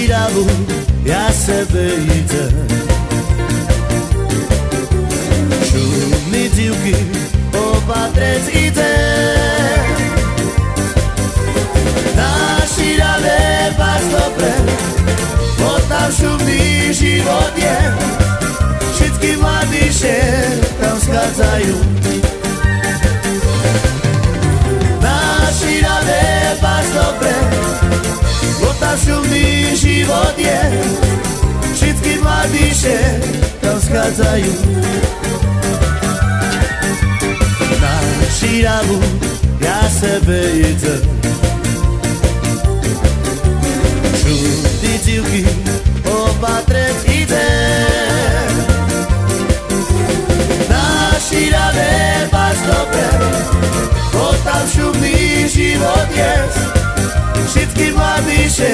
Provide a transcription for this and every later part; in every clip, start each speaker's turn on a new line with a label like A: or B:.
A: šíravu ja sebe idem. Šumí divky opatrec idem. Na šírave vás dobre, bo tam šumný život je. Všetky mladíše tam schádzajú. Na šírave vás dobre, bo tam šumný život je. Všetky mladíše tam schádzajú. Na šíravu ja sebe idem. Šumný divky opatrec idem. Na šírave vás dobre, bo tam šumný život je. Všetky mladíše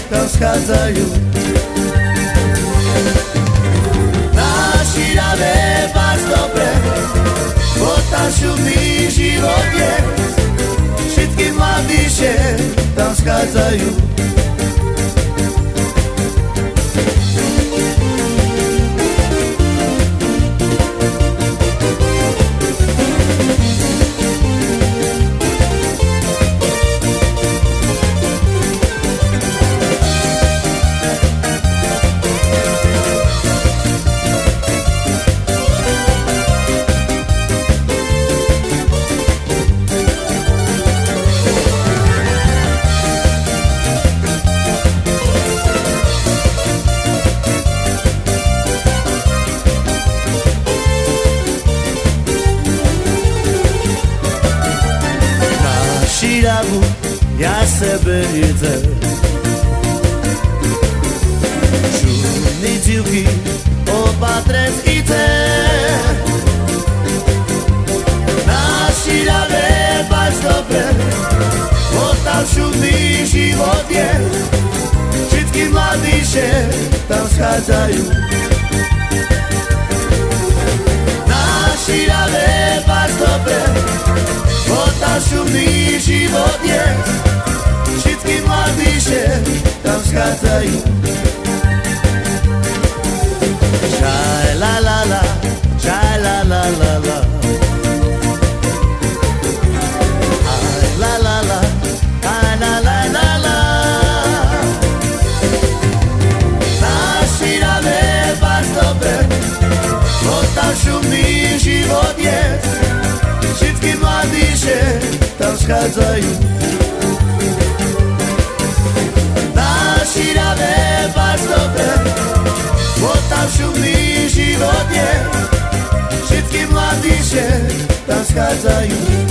A: tam schádzajú. Na šírave vás dobre, bo tam šumný život je. Všetky mladíše tam schádzajú. Šíravu ja sebe idem. Šumný divky opatrec idem. Na šírave vás dobre, bo tam šumný život je. Všetky mladíše tam schádzajú. Na šírave vás dobre, bo tam šumný život je. Všetky mladíše tam schádzajú. Čaj la la la, čaj la la la la. Aj la la la, aj la la la la. Na šírave vás dobre, bo tam šumný život je. Všetky mladíše tam schádzajú. Na šírave vás dobre, bo tam šumný život je. Všetky mladíše tam schádzajú.